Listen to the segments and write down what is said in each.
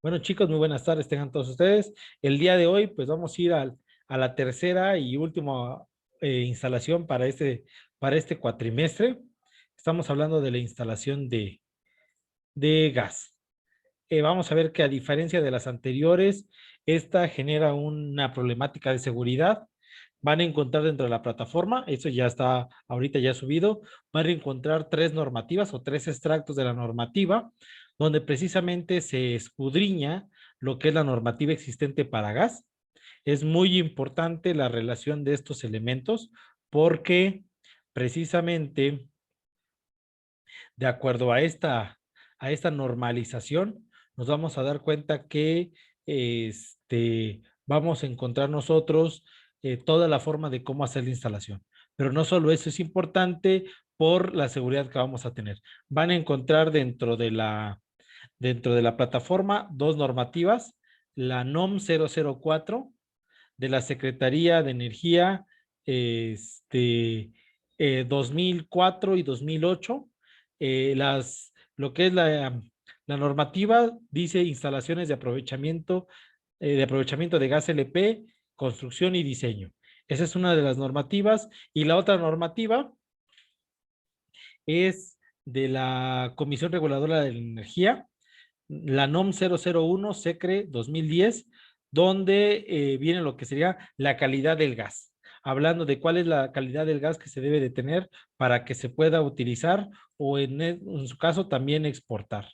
Bueno, chicos, muy buenas tardes, tengan todos ustedes. El día de hoy, pues vamos a ir a la tercera y última instalación para este cuatrimestre. Estamos hablando de la instalación de gas. Vamos a ver que a diferencia de las anteriores, esta genera una problemática de seguridad. Van a encontrar dentro de la plataforma, eso ya está ahorita ya subido, van a encontrar tres normativas o tres extractos de la normativa, donde precisamente se escudriña lo que es la normativa existente para gas. Es muy importante la relación de estos elementos porque precisamente de acuerdo a esta normalización, nos vamos a dar cuenta que vamos a encontrar nosotros toda la forma de cómo hacer la instalación. Pero no solo eso es importante por la seguridad que vamos a tener. Van a encontrar dentro de la plataforma dos normativas, la NOM 004 de la Secretaría de Energía 2004 y 2008. Lo que es la normativa dice instalaciones de aprovechamiento de gas LP, construcción y diseño. Esa es una de las normativas. Y la otra normativa es de la Comisión Reguladora de la Energía, la NOM 001 SECRE 2010, donde viene lo que sería la calidad del gas, hablando de cuál es la calidad del gas que se debe de tener para que se pueda utilizar o en su caso también exportar.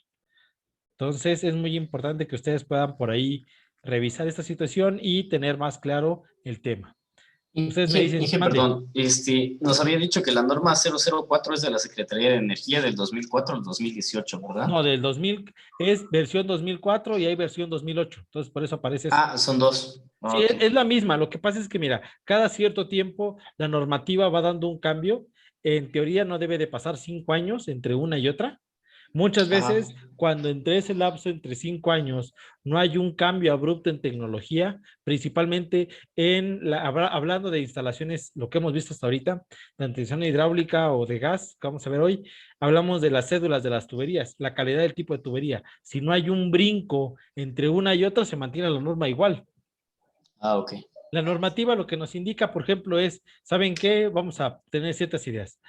Entonces es muy importante que ustedes puedan por ahí revisar esta situación y tener más claro el tema. Ustedes me dicen, mande. Perdón, nos había dicho que la norma 004 es de la Secretaría de Energía del 2004 al 2018, ¿verdad? No, del 2000 es versión 2004 y hay versión 2008. Entonces por eso aparece eso. Ah, son dos. Sí, Ok. es la misma. Lo que pasa es que, mira, cada cierto tiempo la normativa va dando un cambio. En teoría no debe de pasar 5 años entre una y otra. Muchas Ajá. veces, cuando entre ese lapso entre 5 años no hay un cambio abrupto en tecnología, principalmente hablando de instalaciones, lo que hemos visto hasta ahorita, de atención hidráulica o de gas, que vamos a ver hoy, hablamos de las cédulas de las tuberías, la calidad del tipo de tubería. Si no hay un brinco entre una y otra, se mantiene la norma igual. Ah, ok. La normativa lo que nos indica, por ejemplo, es, ¿saben qué? Vamos a tener ciertas ideas.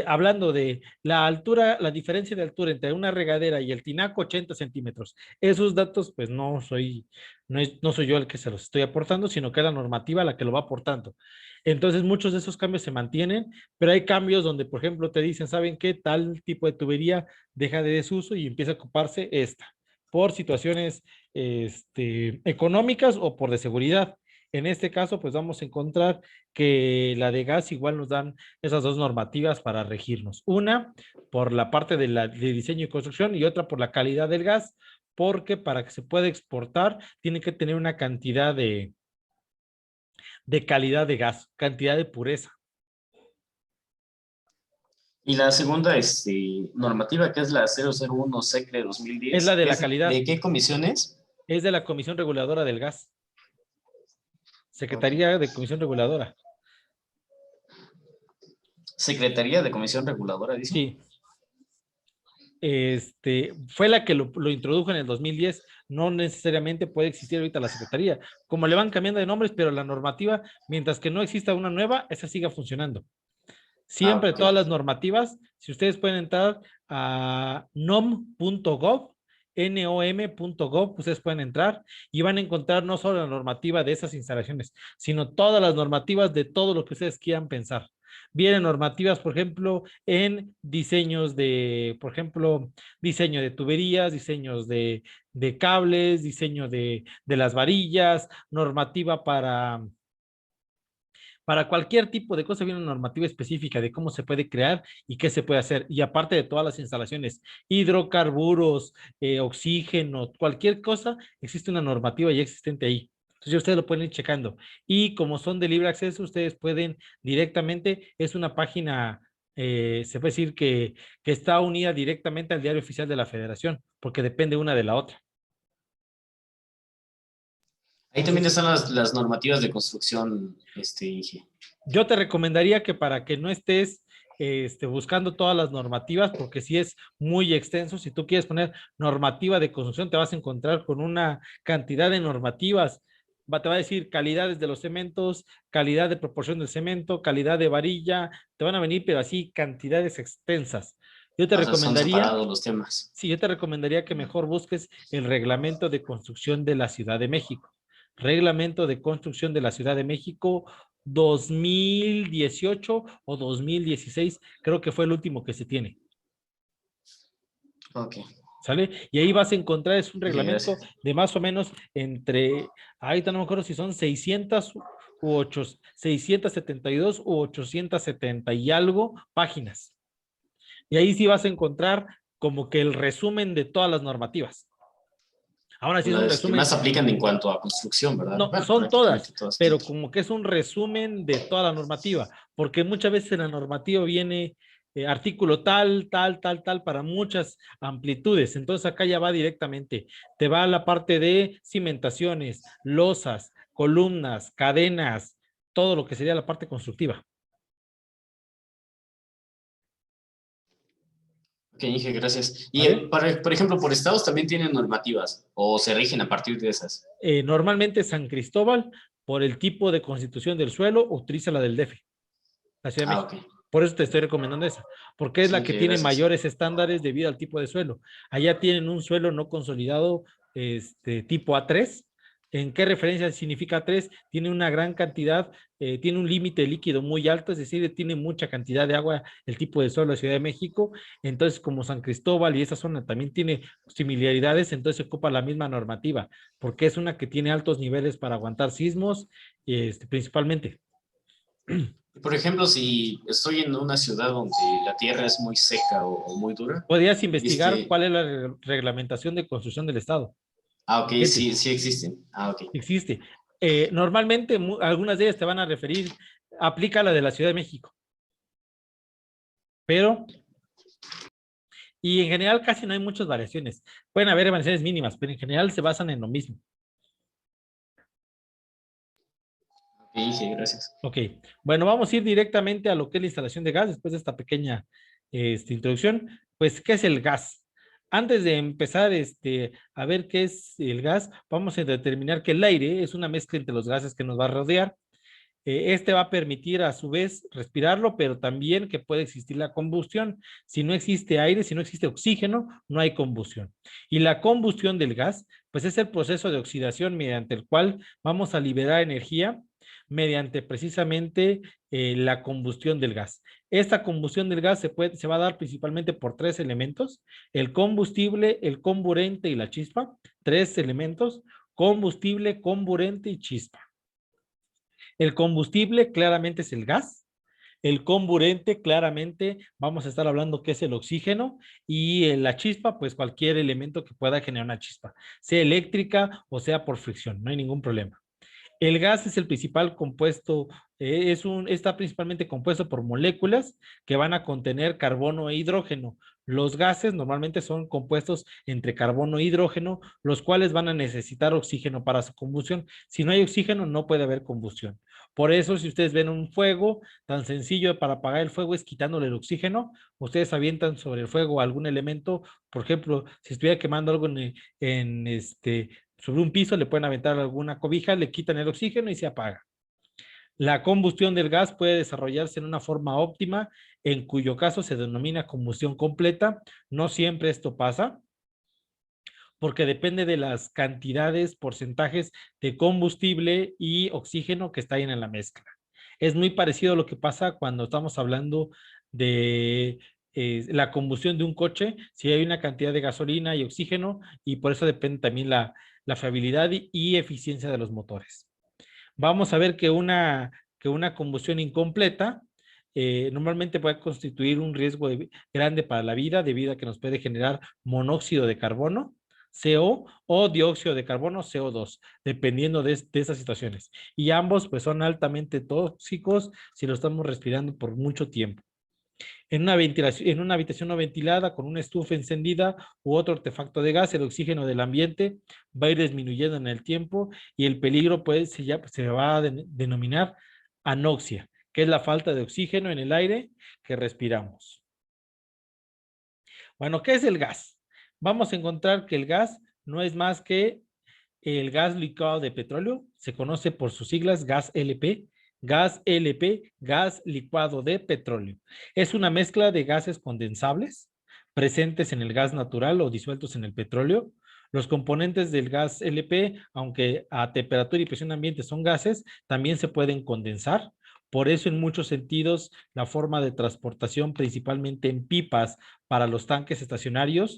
Hablando de la altura, la diferencia de altura entre una regadera y el tinaco, 80 centímetros. Esos datos, pues no soy yo el que se los estoy aportando, sino que es la normativa la que lo va aportando. Entonces, muchos de esos cambios se mantienen, pero hay cambios donde, por ejemplo, te dicen, ¿saben qué? Tal tipo de tubería deja de desuso y empieza a ocuparse esta, por situaciones económicas o por de seguridad. En este caso, pues vamos a encontrar que la de gas igual nos dan esas dos normativas para regirnos. Una por la parte de diseño y construcción y otra por la calidad del gas, porque para que se pueda exportar tiene que tener una cantidad de calidad de gas, cantidad de pureza. Y la segunda normativa, que es la 001 SECRE Es la 2010, de la calidad, ¿de qué comisión es? es de la Comisión Reguladora del Gas, Ok. Secretaría de Comisión Reguladora. Secretaría de Comisión Reguladora, dice. Sí, fue la que lo introdujo en el 2010. No necesariamente puede existir ahorita la Secretaría. Como le van cambiando de nombres, pero la normativa, mientras que no exista una nueva, esa siga funcionando. Ah, Siempre ok. todas las normativas, si ustedes pueden entrar a nom.gov, nom.gov, ustedes pueden entrar y van a encontrar no solo la normativa de esas instalaciones, sino todas las normativas de todo lo que ustedes quieran pensar. Vienen normativas, por ejemplo, en diseños por ejemplo, diseño de tuberías, diseños de cables, diseño de las varillas, normativa para cualquier tipo de cosa viene una normativa específica de cómo se puede crear y qué se puede hacer. Y aparte de todas las instalaciones, hidrocarburos, oxígeno, cualquier cosa, existe una normativa ya existente ahí. Entonces ustedes lo pueden ir checando. Y como son de libre acceso, ustedes pueden directamente, es una página, se puede decir que está unida directamente al diario oficial de la Federación, porque depende una de la otra. Ahí también están las normativas de construcción, Inge. Yo te recomendaría que para que no estés buscando todas las normativas, porque si es muy extenso. Si tú quieres poner normativa de construcción, te vas a encontrar con una cantidad de normativas. Te va a decir calidades de los cementos, calidad de proporción del cemento, calidad de varilla, te van a venir, pero así cantidades extensas. Yo te O sea, son recomendaría, separados los temas. sí, yo te recomendaría que mejor busques el reglamento de construcción de la Ciudad de México. Reglamento de construcción de la Ciudad de México 2018 o 2016, creo que fue el último que se tiene. Ok. ¿Sale? Y ahí vas a encontrar, es un Ok, reglamento gracias. de más o menos entre, ahorita no me acuerdo si son 600 u 8, 672 u 870 y algo páginas. Y ahí sí vas a encontrar como que el resumen de todas las normativas. Ahora sí es un Las que resumen, más aplican en cuanto a construcción, ¿verdad? no, Bueno, son prácticamente todas, todas pero tienen. como que es un resumen de toda la normativa, porque muchas veces en la normativa viene artículo tal, tal, tal, tal, para muchas amplitudes. Entonces acá ya va directamente, te va a la parte de cimentaciones, losas, columnas, cadenas, todo lo que sería la parte constructiva. Ok, Inge, gracias. Y ¿Vale? por ejemplo, por estados también tienen normativas o se rigen a partir de esas. Normalmente San Cristóbal, por el tipo de constitución del suelo, utiliza la del DF, la Ciudad de Ah, México. ok. Por eso te estoy recomendando esa, porque es Sí, la que Inge, tiene gracias. mayores estándares debido al tipo de suelo. Allá tienen un suelo no consolidado tipo A3. ¿En qué referencia significa A3? Tiene una gran cantidad, tiene un límite líquido muy alto, es decir, tiene mucha cantidad de agua el tipo de suelo de la Ciudad de México. Entonces, como San Cristóbal y esa zona también tiene similaridades, entonces se ocupa la misma normativa, porque es una que tiene altos niveles para aguantar sismos, principalmente. Por ejemplo, si estoy en una ciudad donde la tierra es muy seca o muy dura, Podrías investigar este, cuál es la reglamentación de construcción del Estado. ok, Fíjate, sí, sí existen. Ah, ok. existe. Normalmente, algunas de ellas te van a referir, aplica la de la Ciudad de México, pero, y en general casi no hay muchas variaciones. Pueden haber variaciones mínimas, pero en general se basan en lo mismo. Ok, Inge, gracias. Ok, bueno, vamos a ir directamente a lo que es la instalación de gas después de esta pequeña introducción. Pues, ¿qué es el gas? Antes de empezar a ver qué es el gas, vamos a determinar que el aire es una mezcla entre los gases que nos va a rodear. Este va a permitir a su vez respirarlo, pero también que puede existir la combustión. Si no existe aire, si no existe oxígeno, no hay combustión. Y la combustión del gas, pues es el proceso de oxidación mediante el cual vamos a liberar energía mediante precisamente la combustión del gas. Esta combustión del gas se va a dar principalmente por tres elementos: el combustible, el comburente y la chispa. Tres elementos: combustible, comburente y chispa. El combustible claramente es el gas. El comburente, claramente, vamos a estar hablando que es el oxígeno, y la chispa, pues cualquier elemento que pueda generar una chispa, sea eléctrica o sea por fricción, no hay ningún problema. El gas es el principal compuesto, está principalmente compuesto por moléculas que van a contener carbono e hidrógeno. Los gases normalmente son compuestos entre carbono e hidrógeno, los cuales van a necesitar oxígeno para su combustión. Si no hay oxígeno, no puede haber combustión. Por eso, si ustedes ven un fuego, tan sencillo para apagar el fuego es quitándole el oxígeno. Ustedes avientan sobre el fuego algún elemento, por ejemplo, si estuviera quemando algo sobre un piso, le pueden aventar alguna cobija, le quitan el oxígeno y se apaga. La combustión del gas puede desarrollarse en una forma óptima, en cuyo caso se denomina combustión completa. No siempre esto pasa, porque depende de las cantidades, porcentajes de combustible y oxígeno que está ahí en la mezcla. Es muy parecido a lo que pasa cuando estamos hablando de la combustión de un coche. Si hay una cantidad de gasolina y oxígeno, y por eso depende también la fiabilidad y eficiencia de los motores. Vamos a ver que una combustión incompleta normalmente puede constituir un riesgo grande para la vida, debido a que nos puede generar monóxido de carbono, CO, o dióxido de carbono, CO2, dependiendo de esas situaciones. Y ambos pues son altamente tóxicos si lo estamos respirando por mucho tiempo. En una habitación no ventilada, con una estufa encendida u otro artefacto de gas, el oxígeno del ambiente va a ir disminuyendo en el tiempo, y el peligro pues se va a denominar anoxia, que es la falta de oxígeno en el aire que respiramos. Bueno, ¿qué es el gas? Vamos a encontrar que el gas no es más que el gas licuado de petróleo, se conoce por sus siglas gas LP, gas licuado de petróleo. Es una mezcla de gases condensables presentes en el gas natural o disueltos en el petróleo. Los componentes del gas LP, aunque a temperatura y presión ambiente son gases, también se pueden condensar. Por eso, en muchos sentidos, la forma de transportación, principalmente en pipas para los tanques estacionarios,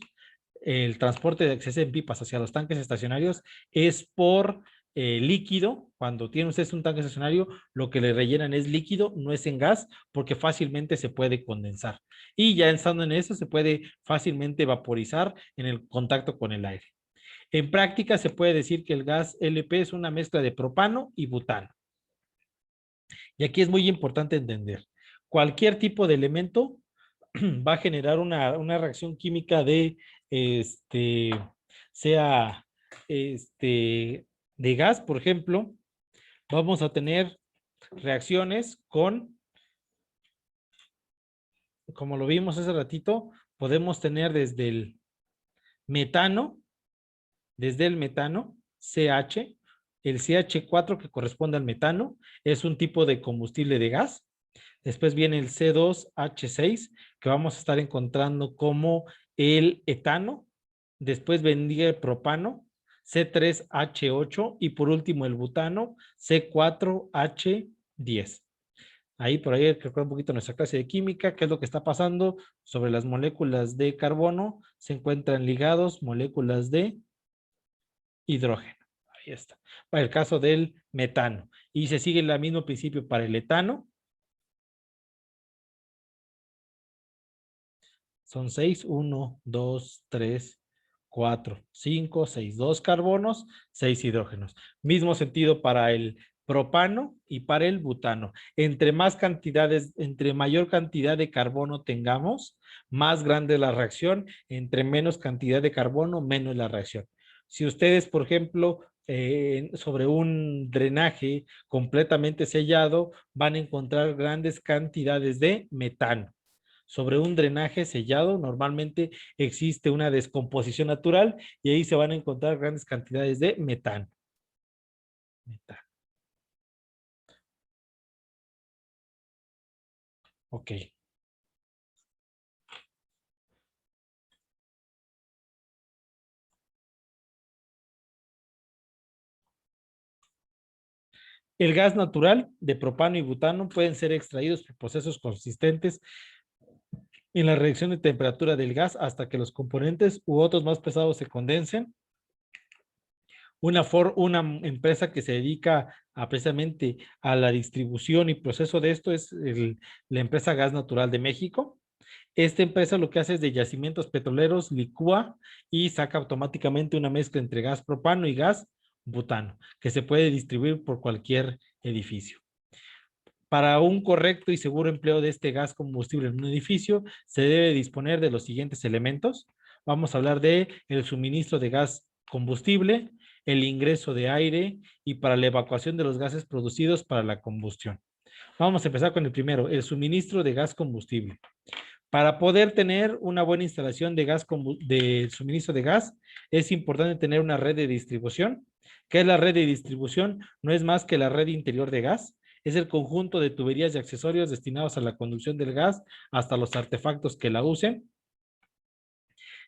el transporte de acceso en pipas hacia los tanques estacionarios es por líquido. Cuando tiene usted un tanque estacionario, lo que le rellenan es líquido, no es en gas, porque fácilmente se puede condensar. Y ya estando en eso, se puede fácilmente vaporizar en el contacto con el aire. En práctica, se puede decir que el gas LP es una mezcla de propano y butano. Y aquí es muy importante entender, cualquier tipo de elemento va a generar una reacción química de, sea, de gas, por ejemplo, vamos a tener reacciones con, como lo vimos hace ratito, podemos tener metano, desde el metano, CH, el CH4 que corresponde al metano, es un tipo de combustible de gas. Después viene el C2H6, que vamos a estar encontrando como el etano. Después vendría el propano, C3H8 y por último el butano, C4H10. Ahí por ahí recuerda un poquito nuestra clase de química, qué es lo que está pasando sobre las moléculas de carbono. Se encuentran ligados moléculas de hidrógeno. Ahí está. Para el caso del metano. Y se sigue el mismo principio para el etano. Son 6, 1, 2, 3, 4, 5, 6, 2 carbonos, 6 hidrógenos. Mismo sentido para el propano y para el butano. Entre mayor cantidad de carbono tengamos, más grande la reacción. Entre menos cantidad de carbono, menos la reacción. Si ustedes, por ejemplo, sobre un drenaje completamente sellado, van a encontrar grandes cantidades de metano. Sobre un drenaje sellado, normalmente existe una descomposición natural y ahí se van a encontrar grandes cantidades de metano. Ok. El gas natural de propano y butano pueden ser extraídos por procesos consistentes en la reacción de temperatura del gas hasta que los componentes u otros más pesados se condensen. Una empresa que se dedica precisamente a la distribución y proceso de esto es la empresa Gas Natural de México. Esta empresa lo que hace es de yacimientos petroleros, licúa y saca automáticamente una mezcla entre gas propano y gas butano, que se puede distribuir por cualquier edificio. Para un correcto y seguro empleo de este gas combustible en un edificio, se debe disponer de los siguientes elementos. Vamos a hablar de el suministro de gas combustible, el ingreso de aire y para la evacuación de los gases producidos para la combustión. Vamos a empezar con el primero, el suministro de gas combustible. Para poder tener una buena instalación de suministro de gas, es importante tener una red de distribución. ¿Qué es la red de distribución? No es más que la red interior de gas. Es el conjunto de tuberías y accesorios destinados a la conducción del gas hasta los artefactos que la usen.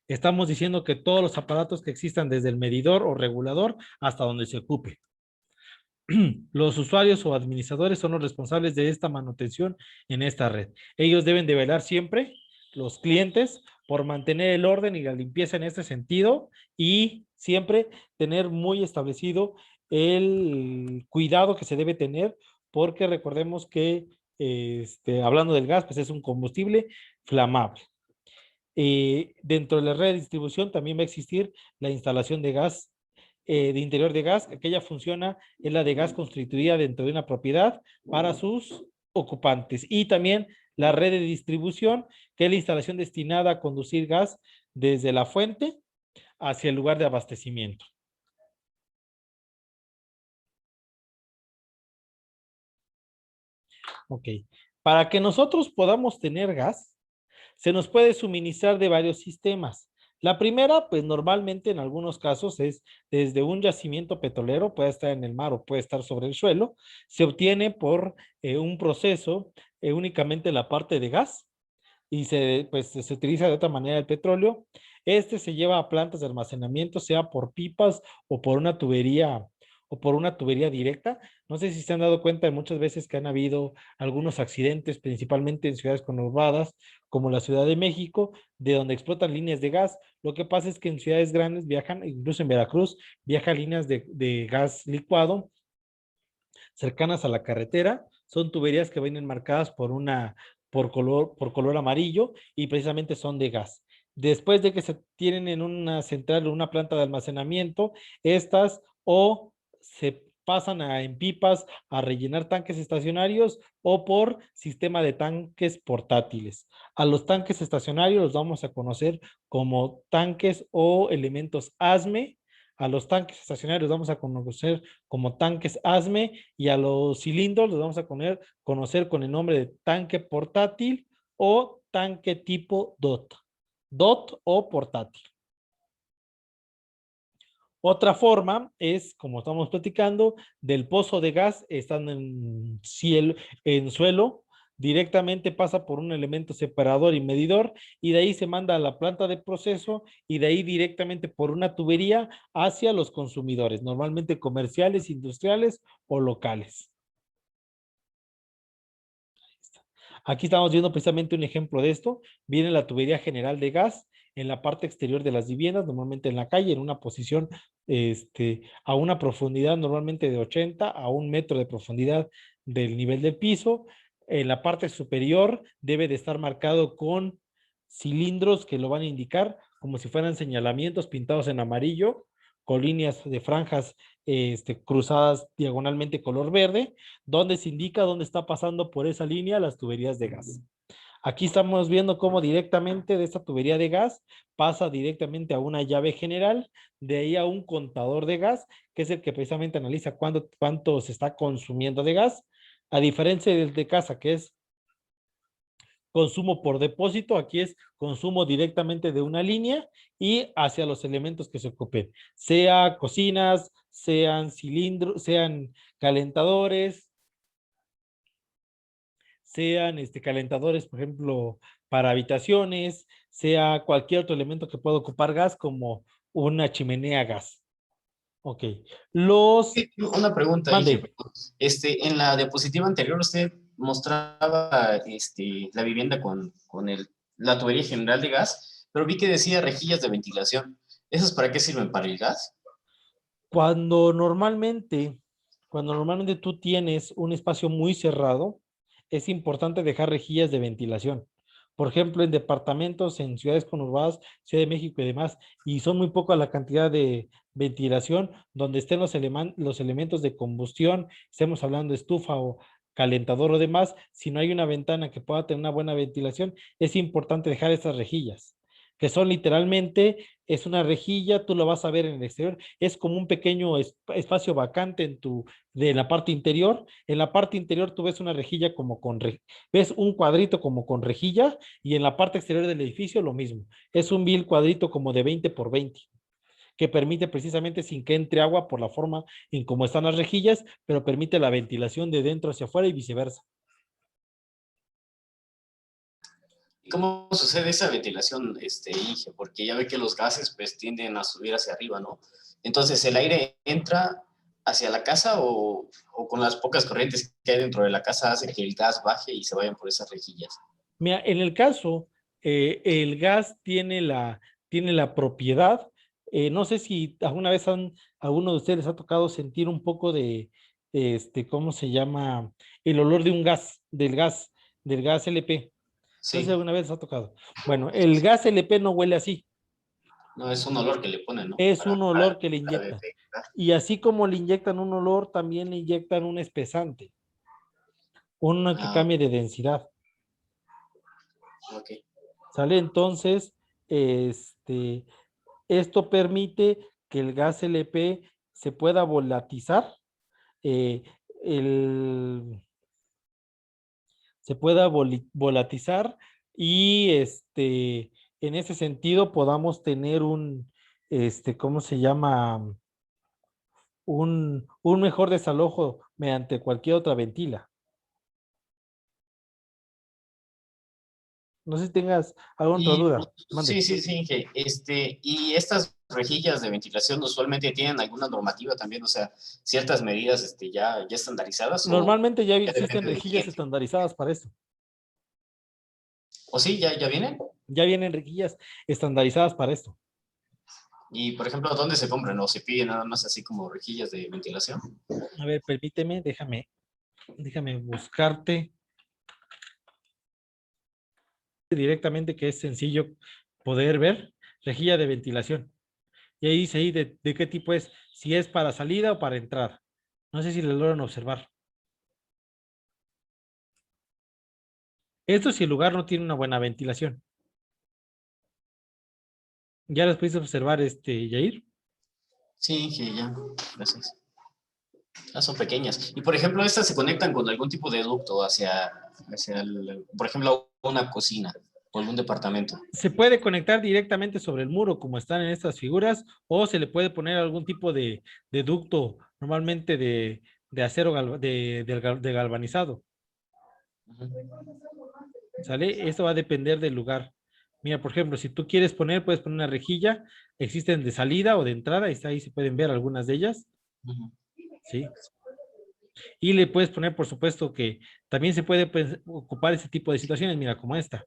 Estamos diciendo que todos los aparatos que existan desde el medidor o regulador hasta donde se ocupe. Los usuarios o administradores son los responsables de esta manutención en esta red. Ellos deben de velar siempre, los clientes, por mantener el orden y la limpieza en este sentido y siempre tener muy establecido el cuidado que se debe tener, porque recordemos que hablando del gas, pues es un combustible flamable. Dentro de la red de distribución también va a existir la instalación de gas de interior de gas. Aquella funciona es la de gas constituida dentro de una propiedad para sus ocupantes. Y también la red de distribución, que es la instalación destinada a conducir gas desde la fuente hacia el lugar de abastecimiento. Ok. Para que nosotros podamos tener gas, se nos puede suministrar de varios sistemas. La primera, pues normalmente en algunos casos es desde un yacimiento petrolero, puede estar en el mar o puede estar sobre el suelo, se obtiene por un proceso únicamente la parte de gas y pues, se utiliza de otra manera el petróleo. Este se lleva a plantas de almacenamiento, sea por pipas o por una tubería directa. No sé si se han dado cuenta de muchas veces que han habido algunos accidentes, principalmente en ciudades conurbadas, como la Ciudad de México, de donde explotan líneas de gas. Lo que pasa es que en ciudades grandes viajan, incluso en Veracruz, viajan líneas de gas licuado cercanas a la carretera. Son tuberías que vienen marcadas por color amarillo y precisamente son de gas. Después de que se tienen en una central o una planta de almacenamiento, estas o se pasan en pipas a rellenar tanques estacionarios o por sistema de tanques portátiles. A los tanques estacionarios los vamos a conocer como tanques o elementos ASME. A los tanques estacionarios los vamos a conocer como tanques ASME y a los cilindros los vamos a conocer con el nombre de tanque portátil o tanque tipo DOT. DOT o portátil. Otra forma es, como estamos platicando, del pozo de gas, estando en suelo, directamente pasa por un elemento separador y medidor, y de ahí se manda a la planta de proceso, y de ahí directamente por una tubería hacia los consumidores, normalmente comerciales, industriales o locales. Aquí estamos viendo precisamente un ejemplo de esto. Viene la tubería general de gas en la parte exterior de las viviendas, normalmente en la calle, en una posición a una profundidad normalmente de 80 a 1 metro de profundidad del nivel del piso. En la parte superior debe de estar marcado con cilindros que lo van a indicar como si fueran señalamientos pintados en amarillo, con líneas de franjas cruzadas diagonalmente color verde, donde se indica dónde está pasando por esa línea las tuberías de gas. Aquí estamos viendo cómo directamente de esta tubería de gas pasa directamente a una llave general, de ahí a un contador de gas, que es el que precisamente analiza cuánto se está consumiendo de gas, a diferencia del de casa, que es consumo por depósito, aquí es consumo directamente de una línea y hacia los elementos que se ocupen, sea cocinas, sean cilindros, sean calentadores, sean calentadores, por ejemplo, para habitaciones, sea cualquier otro elemento que pueda ocupar gas, como una chimenea a gas. Ok. Una pregunta, Inge. Mande. En la diapositiva anterior usted mostraba la vivienda con la tubería general de gas, pero vi que decía rejillas de ventilación. ¿Esas para qué sirven? ¿Para el gas? Cuando normalmente, cuando normalmente tú tienes un espacio muy cerrado, es importante dejar rejillas de ventilación. Por ejemplo, en departamentos, en ciudades conurbadas, Ciudad de México y demás, y son muy poca la cantidad de ventilación donde estén los elementos de combustión, estemos hablando de estufa o calentador o demás, si no hay una ventana que pueda tener una buena ventilación, es importante dejar esas rejillas, que son literalmente, es una rejilla, tú lo vas a ver en el exterior, es como un pequeño espacio vacante de la parte interior. En la parte interior tú ves una rejilla ves un cuadrito como con rejilla y en la parte exterior del edificio lo mismo. Es un vil cuadrito como de 20 por 20 que permite precisamente sin que entre agua por la forma en cómo están las rejillas, pero permite la ventilación de dentro hacia afuera y viceversa. ¿Y cómo sucede esa ventilación, Inge? Porque ya ve que los gases pues tienden a subir hacia arriba, ¿no? Entonces, ¿el aire entra hacia la casa o con las pocas corrientes que hay dentro de la casa hace que el gas baje y se vayan por esas rejillas? Mira, en el caso, el gas tiene la propiedad, no sé si alguna vez alguno de ustedes ha tocado sentir un poco ¿cómo se llama? El olor de un del gas LP. No sé si Sí, alguna vez ha tocado. Bueno, el gas LP no huele así, no es un olor que le ponen, ¿no? es un olor que le Para inyectan. detectar. Y así como le inyectan un olor, también le inyectan un espesante, uno que Ah, cambie de densidad. ok. ¿Sale? Entonces, esto permite que el gas LP se pueda volatilizar. eh, el, se pueda volatizar y en ese sentido podamos tener ¿cómo se llama? Un mejor desalojo mediante cualquier otra ventila. No sé si tengas alguna otra Y duda. sí, Mande. sí, sí, Inge. Y estas rejillas de ventilación usualmente tienen alguna normativa también, o sea, ciertas medidas ya estandarizadas Normalmente ya ya existen depende del rejillas cliente. estandarizadas para esto. ¿O sí, ya vienen? Ya vienen rejillas estandarizadas para esto. Y, por ejemplo, ¿dónde se compran? ¿O se piden nada más así como rejillas de ventilación? A ver, permíteme, déjame buscarte directamente que es sencillo poder ver rejilla de ventilación. Y ahí dice ahí de qué tipo es, si es para salida o para entrar. No sé si lo logran observar. Esto si el lugar no tiene una buena ventilación. ¿Ya las pudiste observar, Yair? Sí, Inge, ya. Gracias. Ah, son pequeñas. Y, por ejemplo, estas se conectan con algún tipo de ducto por ejemplo, una cocina o algún departamento. Se puede conectar directamente sobre el muro, como están en estas figuras, o se le puede poner algún tipo de ducto, normalmente de acero de galvanizado. ¿Sale? Esto va a depender del lugar. Mira, por ejemplo, si tú quieres poner, puedes poner una rejilla. Existen de salida o de entrada, ahí se pueden ver algunas de ellas. Ujú. Sí. Y le puedes poner, por supuesto, que también se puede pues, ocupar ese tipo de situaciones, mira, como esta,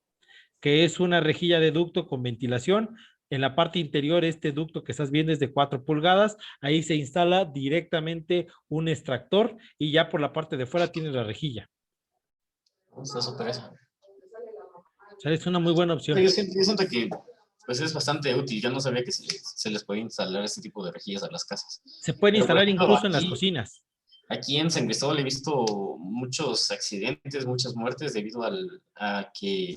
que es una rejilla de ducto con ventilación. En la parte interior, este ducto que estás viendo es de 4 pulgadas. Ahí se instala directamente un extractor y ya por la parte de fuera tienes la rejilla. Está súper eso. O sea, es una muy buena opción. Yo siento que pues, es bastante útil. Yo no sabía que se les podía instalar este tipo de rejillas a las casas. Se puede Pero, por instalar ejemplo, incluso en las cocinas. aquí en San Cristóbal he visto muchos accidentes, muchas muertes debido a que,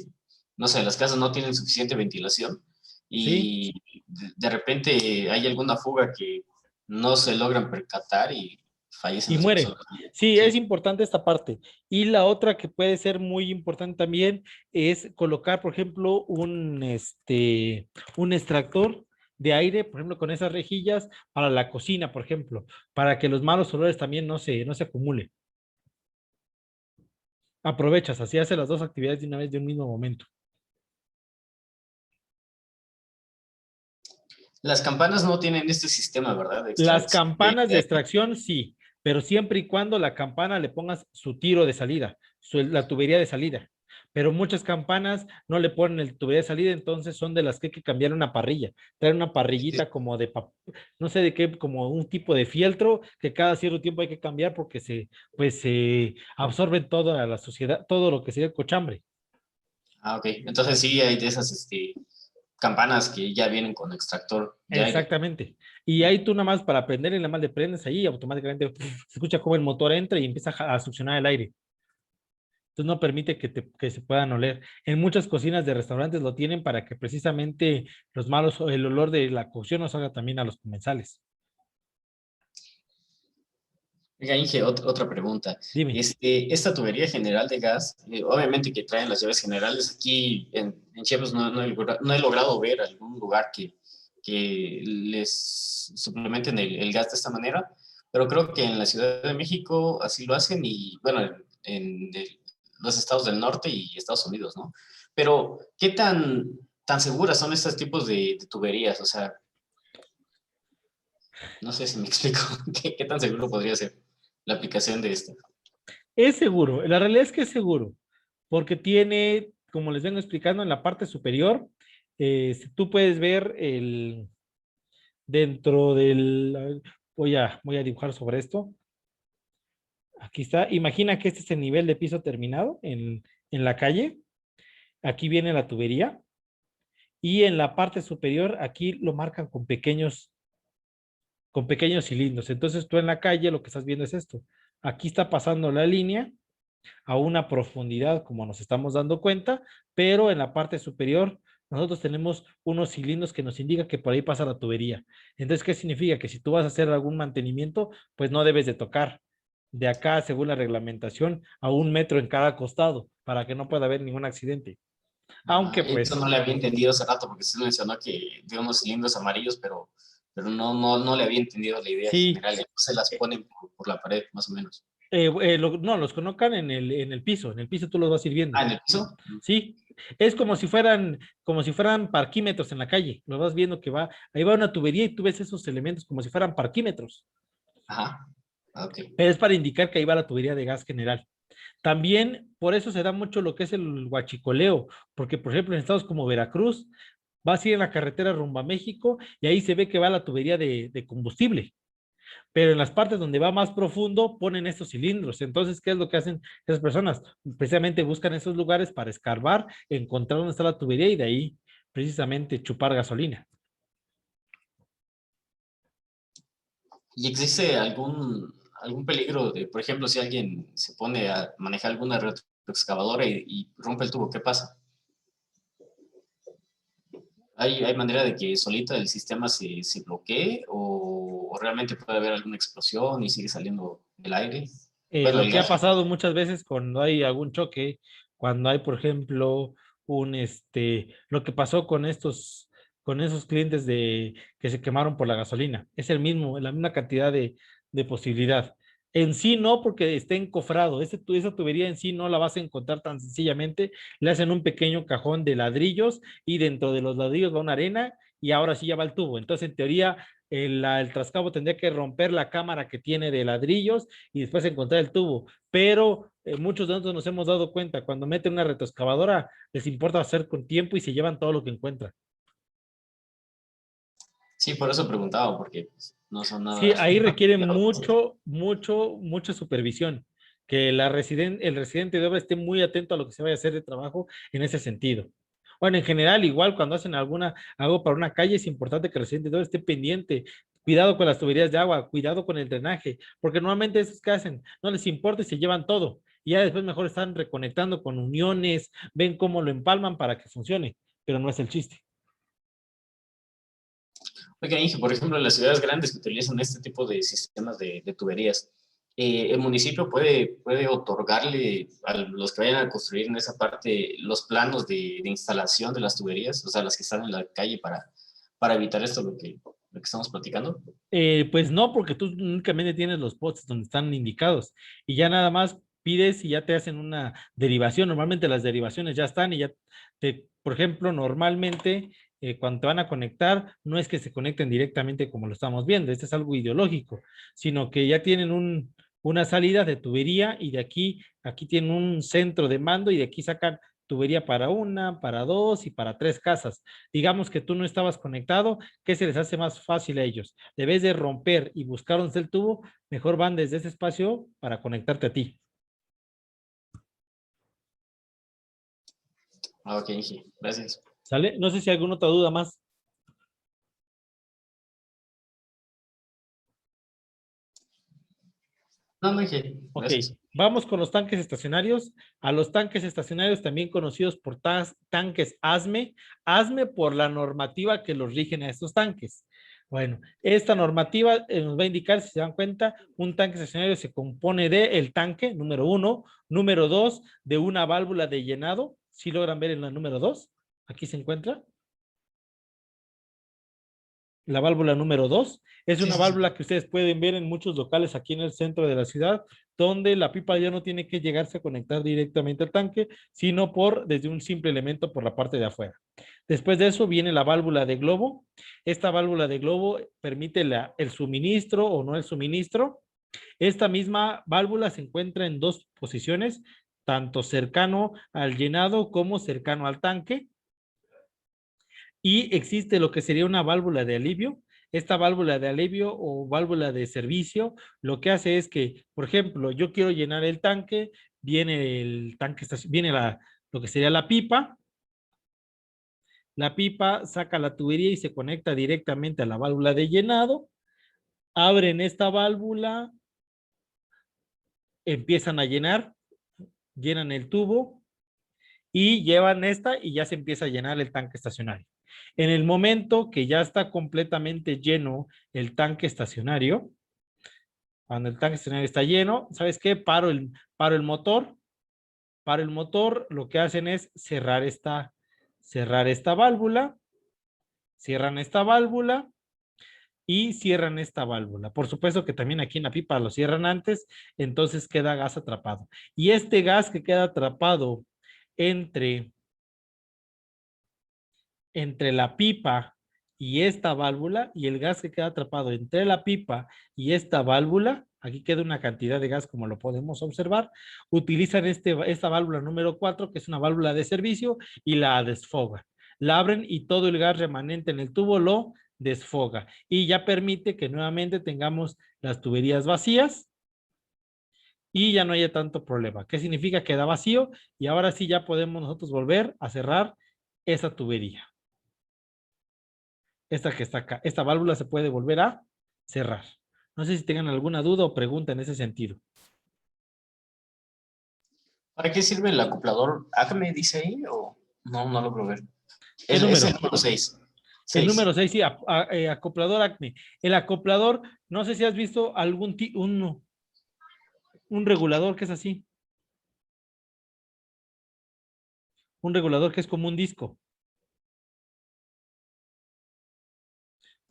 no sé, las casas no tienen suficiente ventilación ¿Sí? y de repente hay alguna fuga que no se logran percatar y fallecen Y las personas. muere. Sí, es Sí. importante esta parte. Y la otra que puede ser muy importante también es colocar, por ejemplo, un extractor de aire, por ejemplo, con esas rejillas para la cocina, por ejemplo, para que los malos olores también no se acumulen. Aprovechas, así hace las dos actividades de una vez de un mismo momento. Las campanas no tienen este sistema, ¿verdad? De Las extracción campanas de de aire. extracción, sí, pero siempre y cuando la campana le pongas su tiro de salida, la tubería de salida. Pero muchas campanas no le ponen el tubería de salida, entonces son de las que hay que cambiar una parrilla. Traen una parrillita como no sé de qué, como un tipo de fieltro que cada cierto tiempo hay que cambiar porque se absorbe toda la suciedad, todo lo que sería el cochambre. Ah, ok. Entonces sí hay de esas campanas que ya vienen con extractor de aire. Exactamente. Y ahí tú nada más para prender y nada más le prendes ahí, automáticamente se escucha como el motor entra y empieza a succionar el aire. Entonces no permite que se puedan oler. En muchas cocinas de restaurantes lo tienen para que precisamente el olor de la cocción nos haga también a los comensales. Oiga, Inge, otra pregunta. Dime. Esta tubería general de gas, obviamente que traen las llaves generales, aquí en Chiapas no he logrado ver algún lugar que les suplementen el gas de esta manera, pero creo que en la Ciudad de México así lo hacen y, bueno, los estados del norte y Estados Unidos, ¿no? Pero, ¿qué tan seguras son estos tipos de tuberías? O sea, no sé si me explico, ¿qué tan seguro podría ser la aplicación de esto? Es seguro. La realidad es que es seguro porque tiene, como les vengo explicando, en la parte superior, si tú puedes ver dentro del, a ver, voy a dibujar sobre esto. Aquí está. Imagina que este es el nivel de piso terminado en la calle. Aquí viene la tubería y en la parte superior aquí lo marcan con pequeños cilindros. Entonces tú en la calle lo que estás viendo es esto. Aquí está pasando la línea a una profundidad como nos estamos dando cuenta, pero en la parte superior nosotros tenemos unos cilindros que nos indican que por ahí pasa la tubería. Entonces, ¿qué significa? Que si tú vas a hacer algún mantenimiento, pues no debes de tocar de acá, según la reglamentación, a 1 metro en cada costado para que no pueda haber ningún accidente. Aunque Eso pues, no le había entendido hace rato, porque usted mencionó que de unos cilindros amarillos, pero no le había entendido la idea sí, general. Se las ponen por la pared, más o menos. no, los colocan en el piso tú los vas a ir viendo. Ah, en el piso. Sí, es como si fueran parquímetros en la calle. Lo vas viendo que va, ahí va una tubería y tú ves esos elementos como si fueran parquímetros. Ajá. Ok. Pero es para indicar que ahí va la tubería de gas general. También por eso se da mucho lo que es el huachicoleo, porque por ejemplo en estados como Veracruz, vas a ir en la carretera rumbo a México y ahí se ve que va la tubería de combustible, pero en las partes donde va más profundo ponen estos cilindros. Entonces, ¿qué es lo que hacen esas personas? Precisamente buscan esos lugares para escarbar, encontrar dónde está la tubería y de ahí precisamente chupar gasolina. ¿Y existe algún peligro de, por ejemplo, si alguien se pone a manejar alguna retroexcavadora y rompe el tubo, qué pasa? ¿Hay manera de que solita el sistema se bloquee o realmente puede haber alguna explosión y sigue saliendo el aire? Bueno, Lo el que ha gas. pasado muchas veces cuando hay algún choque, cuando hay, por ejemplo, lo que pasó con esos clientes que se quemaron por la gasolina, es la misma cantidad de posibilidad. En sí no, porque esté encofrado, esa tubería en sí no la vas a encontrar tan sencillamente, le hacen un pequeño cajón de ladrillos y dentro de los ladrillos va una arena y ahora sí ya va el tubo. Entonces, en teoría, el trascabo tendría que romper la cámara que tiene de ladrillos y después encontrar el tubo. Pero muchos de nosotros nos hemos dado cuenta, cuando meten una retroexcavadora, les importa hacer con tiempo y se llevan todo lo que encuentran. Sí, por eso preguntaba, porque pues, no son Sí, nada. ahí requiere mucha supervisión, que el residente de obra esté muy atento a lo que se vaya a hacer de trabajo en ese sentido. Bueno, en general, igual cuando hacen algo para una calle, es importante que el residente de obra esté pendiente. Cuidado con las tuberías de agua, cuidado con el drenaje, porque normalmente esos que hacen no les importa y se llevan todo. Y ya después mejor están reconectando con uniones, ven cómo lo empalman para que funcione, pero no es el chiste. Oiga, Inge, por ejemplo, en las ciudades grandes que utilizan este tipo de sistemas de tuberías, el municipio puede otorgarle a los que vayan a construir en esa parte los planos de instalación de las tuberías, o sea, las que están en la calle para evitar esto, lo que estamos platicando. Pues no, porque tú únicamente tienes los postes donde están indicados y ya nada más pides y ya te hacen una derivación. Normalmente las derivaciones ya están y por ejemplo, normalmente cuando te van a conectar, no es que se conecten directamente como lo estamos viendo, este es algo ideológico, sino que ya tienen una salida de tubería y aquí tienen un centro de mando y de aquí sacan tubería para una, para dos y para tres casas. Digamos que tú no estabas conectado, ¿qué se les hace más fácil a ellos? Debes de romper y buscar dónde está el tubo, mejor van desde ese espacio para conectarte a ti. Ah, ok, Inge, gracias. ¿Sale? No sé si hay alguna otra duda más. No, no, Inge, Ok, gracias. vamos con los tanques estacionarios. A los tanques estacionarios, también conocidos por tanques ASME, ASME por la normativa que los rigen a estos tanques. Bueno, esta normativa nos va a indicar, si se dan cuenta, un tanque estacionario se compone de el tanque, número uno, número dos, de una válvula de llenado. Si logran ver en la número dos, aquí se encuentra. La válvula número 2 es Sí, una sí, sí. válvula que ustedes pueden ver en muchos locales aquí en el centro de la ciudad, donde la pipa ya no tiene que llegarse a conectar directamente al tanque, sino desde un simple elemento por la parte de afuera. Después de eso viene la válvula de globo. Esta válvula de globo permite el suministro o no el suministro. Esta misma válvula se encuentra en dos posiciones, tanto cercano al llenado como cercano al tanque. Y existe lo que sería una válvula de alivio. Esta válvula de alivio o válvula de servicio lo que hace es que, por ejemplo, yo quiero llenar el tanque, viene el tanque, viene lo que sería la pipa saca la tubería y se conecta directamente a la válvula de llenado, abren esta válvula, empiezan a llenar, llenan el tubo y llevan esta y ya se empieza a llenar el tanque estacionario. En el momento que ya está completamente lleno el tanque estacionario, cuando el tanque estacionario está lleno, ¿sabes qué? Paro el motor, Para el motor, lo que hacen es cerrar esta válvula, cierran esta válvula y cierran esta válvula. Por supuesto que también aquí en la pipa lo cierran antes, entonces queda gas atrapado. Y este gas que queda atrapado entre la pipa y esta válvula, y el gas que queda atrapado entre la pipa y esta válvula, aquí queda una cantidad de gas como lo podemos observar, utilizan esta válvula número 4, que es una válvula de servicio, y la desfoga. La abren y todo el gas remanente en el tubo lo desfoga y ya permite que nuevamente tengamos las tuberías vacías y ya no haya tanto problema. ¿Qué significa? Queda vacío y ahora sí ya podemos nosotros volver a cerrar esa tubería. Esta que está acá, esta válvula se puede volver a cerrar. No sé si tengan alguna duda o pregunta en ese sentido. ¿Para qué sirve el acoplador? ¿Acme dice ahí o no, no lo puedo ver? ¿Qué Es número? el número 6. El número 6, sí, acoplador ACME. El acoplador, no sé si has visto un regulador que es así. Un regulador que es como un disco.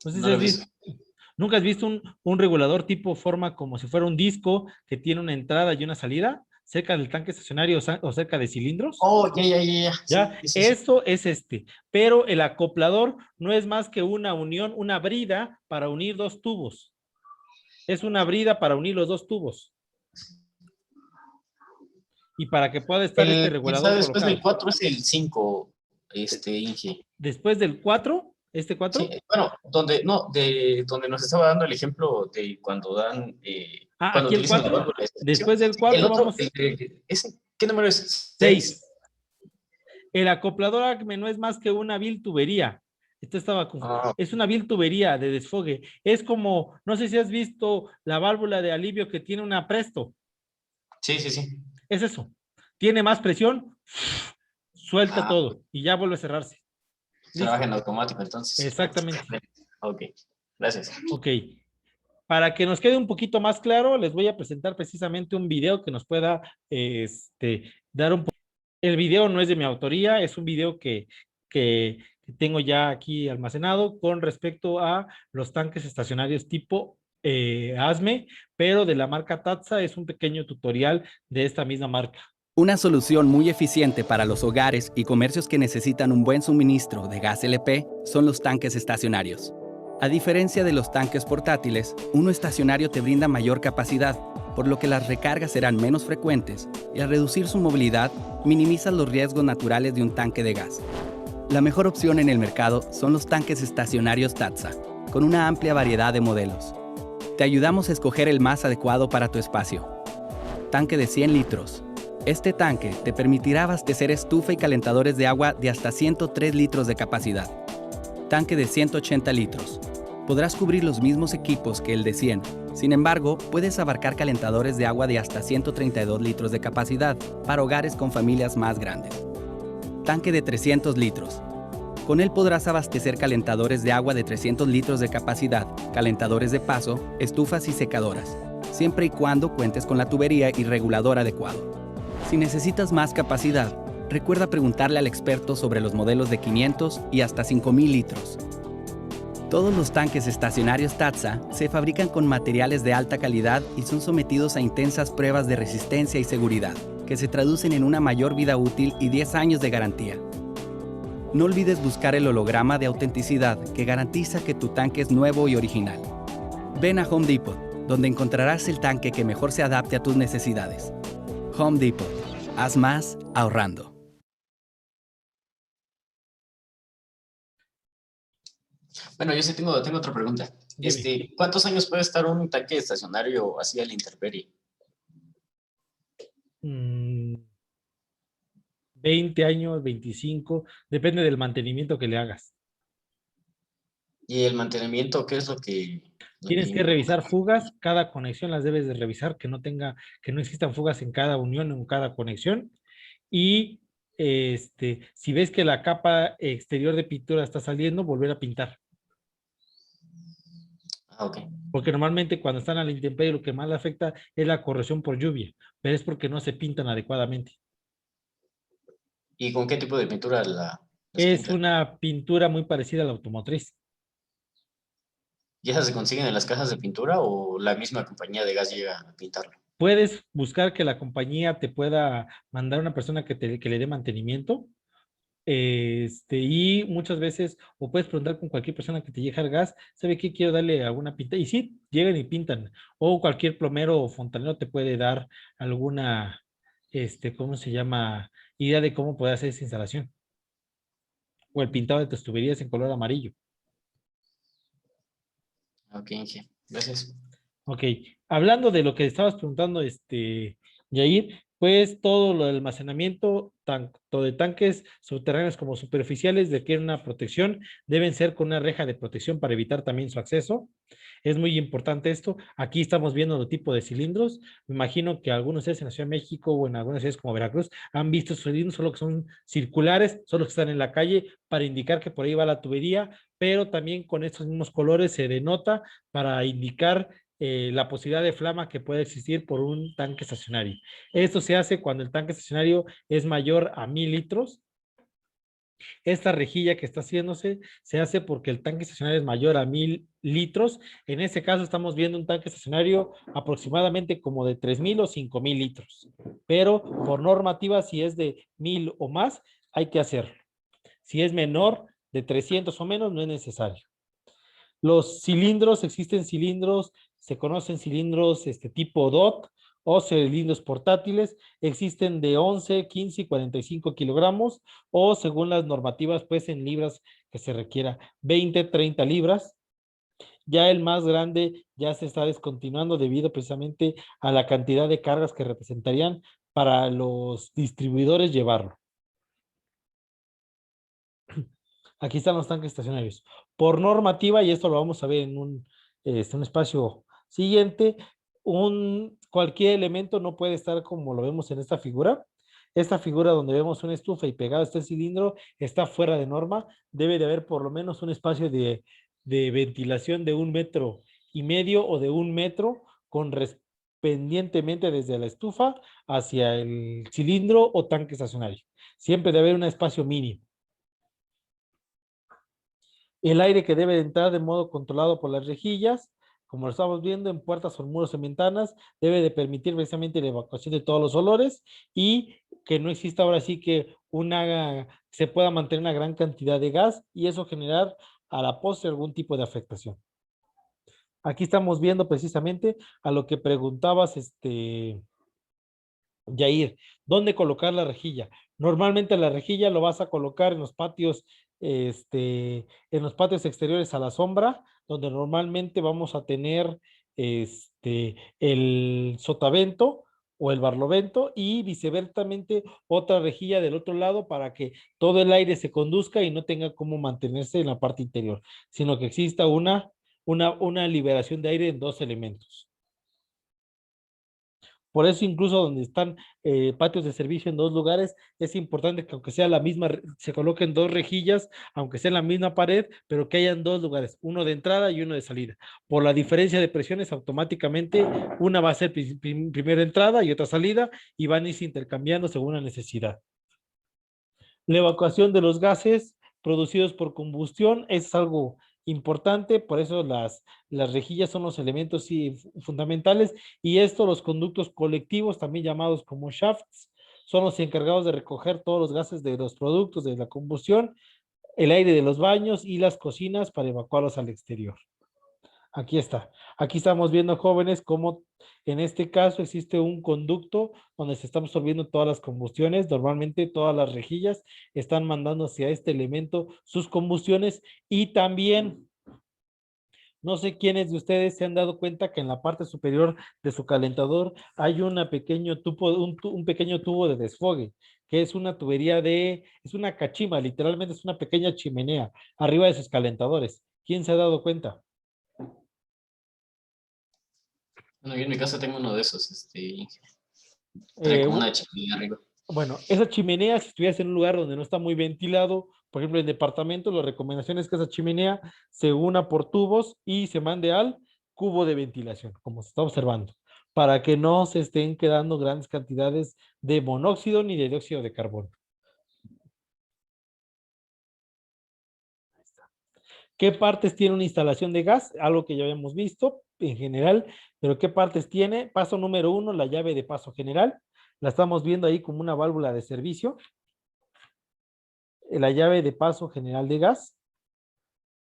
No sé No si lo has he visto. visto. ¿Nunca has visto un regulador tipo forma como si fuera un disco que tiene una entrada y una salida cerca del tanque estacionario o cerca de cilindros? Oh, ya. Sí, ¿Ya? sí. Eso es pero el acoplador no es más que una unión, una brida para unir dos tubos. Es una brida para unir los dos tubos. Y para que pueda estar este El que está regulador después del colocado. 4 es el 5, Inge. Después del 4, ¿este Sí, 4? bueno, donde nos estaba dando el ejemplo de cuando dan, cuando Aquí el utilizan la 4. válvula de servicio. Después del Sí, el 4 otro, vamos ese, ¿qué número es? 6. 6. El acoplador ACME no es más que una vil tubería. Esto estaba confuso. Ah, Es una vil tubería de desfogue. Es como, no sé si has visto la válvula de alivio que tiene una Presto. sí. Es eso. Tiene más presión, suelta Ah, todo y ya vuelve a cerrarse. trabaja Listo. en automático entonces. Exactamente. Ok, gracias. Ok. Para que nos quede un poquito más claro, les voy a presentar precisamente un video que nos pueda dar un poco. El video no es de mi autoría, es un video que tengo ya aquí almacenado con respecto a los tanques estacionarios tipo ASME, pero de la marca Tatsa. Es un pequeño tutorial de esta misma marca. Una solución muy eficiente para los hogares y comercios que necesitan un buen suministro de gas LP son los tanques estacionarios. A diferencia de los tanques portátiles, uno estacionario te brinda mayor capacidad, por lo que las recargas serán menos frecuentes y al reducir su movilidad, minimizas los riesgos naturales de un tanque de gas. La mejor opción en el mercado son los tanques estacionarios Tatsa, con una amplia variedad de modelos. Te ayudamos a escoger el más adecuado para tu espacio. Tanque de 100 litros. Este tanque te permitirá abastecer estufa y calentadores de agua de hasta 103 litros de capacidad. Tanque de 180 litros. Podrás cubrir los mismos equipos que el de 100. Sin embargo, puedes abarcar calentadores de agua de hasta 132 litros de capacidad para hogares con familias más grandes. Tanque de 300 litros. Con él podrás abastecer calentadores de agua de 300 litros de capacidad, calentadores de paso, estufas y secadoras, siempre y cuando cuentes con la tubería y regulador adecuado. Si necesitas más capacidad, recuerda preguntarle al experto sobre los modelos de 500 y hasta 5000 litros. Todos los tanques estacionarios Tatsa se fabrican con materiales de alta calidad y son sometidos a intensas pruebas de resistencia y seguridad, que se traducen en una mayor vida útil y 10 años de garantía. No olvides buscar el holograma de autenticidad que garantiza que tu tanque es nuevo y original. Ven a Home Depot, donde encontrarás el tanque que mejor se adapte a tus necesidades. Home Depot. Haz más ahorrando. Bueno, yo sí tengo otra pregunta. Dime. ¿Cuántos años puede estar un tanque estacionario así a la intemperie? 20 años, 25, depende del mantenimiento que le hagas. ¿Y el mantenimiento qué es lo que Tienes que involucra? revisar fugas, cada conexión las debes de revisar, que no existan fugas en cada unión o en cada conexión. Y si ves que la capa exterior de pintura está saliendo, volver a pintar. Ah, ok. Porque normalmente cuando están a la intemperie lo que más le afecta es la corrosión por lluvia, pero es porque no se pintan adecuadamente. ¿Y con qué tipo de pintura las Es pintan? una pintura muy parecida a la automotriz. ¿Y esas se consiguen en las cajas de pintura o la misma compañía de gas llega a pintarlo? Puedes buscar que la compañía te pueda mandar una persona que le dé mantenimiento. Y muchas veces, o puedes preguntar con cualquier persona que te llegue el gas, ¿sabe qué? Quiero darle alguna pinta. Y sí, llegan y pintan. O cualquier plomero o fontanero te puede dar alguna, ¿cómo se llama? Idea de cómo puede hacer esa instalación. O el pintado de tus tuberías en color amarillo. Ok, Inge. Gracias. Ok, hablando de lo que estabas preguntando, Yair, pues todo lo del almacenamiento, tanto de tanques subterráneos como superficiales, requiere una protección, deben ser con una reja de protección para evitar también su acceso. Es muy importante esto. Aquí estamos viendo el tipo de cilindros. Me imagino que algunos de ustedes en la Ciudad de México o en algunas ciudades como Veracruz han visto esos cilindros, solo que son circulares, solo que están en la calle para indicar que por ahí va la tubería, pero también con estos mismos colores se denota para indicar la posibilidad de flama que puede existir por un tanque estacionario. Esto se hace cuando el tanque estacionario es mayor a 1000 litros. Esta rejilla que está haciéndose se hace porque el tanque estacionario es mayor a 1000 litros. En este caso estamos viendo un tanque estacionario aproximadamente como de 3000 o 5000 litros. Pero por normativa, si es de 1000 o más, hay que hacerlo. Si es menor de 300 o menos, no es necesario. Los cilindros, existen cilindros, se conocen cilindros tipo DOT o cilindros portátiles, existen de 11, 15 y 45 kilogramos o según las normativas, pues en libras que se requiera, 20, 30 libras. Ya el más grande ya se está descontinuando debido precisamente a la cantidad de cargas que representarían para los distribuidores llevarlo. Aquí están los tanques estacionarios. Por normativa, y esto lo vamos a ver en un espacio siguiente, cualquier elemento no puede estar como lo vemos en esta figura. Esta figura donde vemos una estufa y pegado está el cilindro, está fuera de norma. Debe de haber por lo menos un espacio de ventilación de 1,5 metros o de 1 metro pendientemente desde la estufa hacia el cilindro o tanque estacionario. Siempre debe haber un espacio mínimo. El aire que debe entrar de modo controlado por las rejillas, como lo estamos viendo en puertas o muros en ventanas, debe de permitir precisamente la evacuación de todos los olores y que no exista ahora sí que se pueda mantener una gran cantidad de gas y eso generar a la postre algún tipo de afectación. Aquí estamos viendo precisamente a lo que preguntabas, Yair, ¿dónde colocar la rejilla? Normalmente la rejilla lo vas a colocar en los patios, en los patios exteriores a la sombra, donde normalmente vamos a tener el sotavento o el barlovento y viceversamente otra rejilla del otro lado para que todo el aire se conduzca y no tenga cómo mantenerse en la parte interior, sino que exista una liberación de aire en dos elementos. Por eso incluso donde están patios de servicio en dos lugares, es importante que aunque sea la misma, se coloquen dos rejillas, aunque sea en la misma pared, pero que hayan dos lugares, uno de entrada y uno de salida. Por la diferencia de presiones, automáticamente una va a ser primera entrada y otra salida y van a irse intercambiando según la necesidad. La evacuación de los gases producidos por combustión es algo importante, por eso las rejillas son los elementos fundamentales y esto los conductos colectivos, también llamados como shafts, son los encargados de recoger todos los gases de los productos de la combustión, el aire de los baños y las cocinas para evacuarlos al exterior. Aquí está. Aquí estamos viendo, jóvenes, cómo en este caso existe un conducto donde se están absorbiendo todas las combustiones. Normalmente todas las rejillas están mandando hacia este elemento sus combustiones y también, no sé quiénes de ustedes se han dado cuenta que en la parte superior de su calentador hay un pequeño tubo de desfogue, que es una tubería es una cachima, literalmente es una pequeña chimenea arriba de sus calentadores. ¿Quién se ha dado cuenta? Bueno, yo en mi casa tengo uno de esos, trae Eh, como una chimenea arriba. Bueno, esa chimenea, si estuvieras en un lugar donde no está muy ventilado, por ejemplo, en departamento, la recomendación es que esa chimenea se una por tubos y se mande al cubo de ventilación, como se está observando, para que no se estén quedando grandes cantidades de monóxido ni de dióxido de carbono. ¿Qué partes tiene una instalación de gas? Algo que ya habíamos visto en general, pero ¿qué partes tiene? Paso número 1, la llave de paso general. La estamos viendo ahí como una válvula de servicio. La llave de paso general de gas.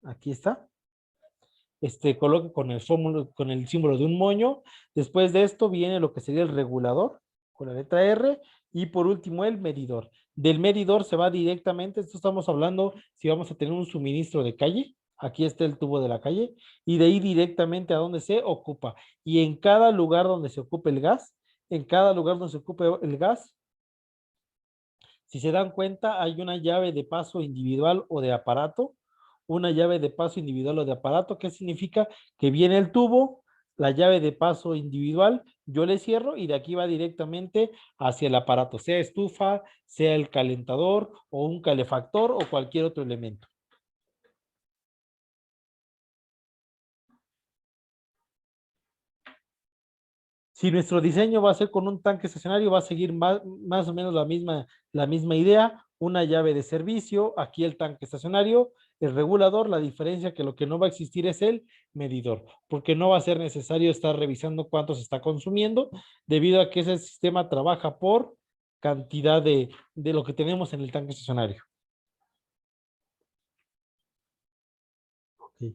Aquí está. Coloca con el símbolo de un moño. Después de esto viene lo que sería el regulador, con la letra R, y por último el medidor. Del medidor se va directamente, esto estamos hablando si vamos a tener un suministro de calle, aquí está el tubo de la calle, y de ahí directamente a donde se ocupa. Y en cada lugar donde se ocupe el gas, en cada lugar donde se ocupe el gas, si se dan cuenta, hay una llave de paso individual o de aparato, una llave de paso individual o de aparato. ¿Qué significa? Que viene el tubo, la llave de paso individual, yo le cierro y de aquí va directamente hacia el aparato, sea estufa, sea el calentador o un calefactor o cualquier otro elemento. Si nuestro diseño va a ser con un tanque estacionario, va a seguir más o menos la misma idea, una llave de servicio, aquí el tanque estacionario, el regulador, la diferencia que lo que no va a existir es el medidor, porque no va a ser necesario estar revisando cuánto se está consumiendo, debido a que ese sistema trabaja por cantidad de lo que tenemos en el tanque estacionario. Ok.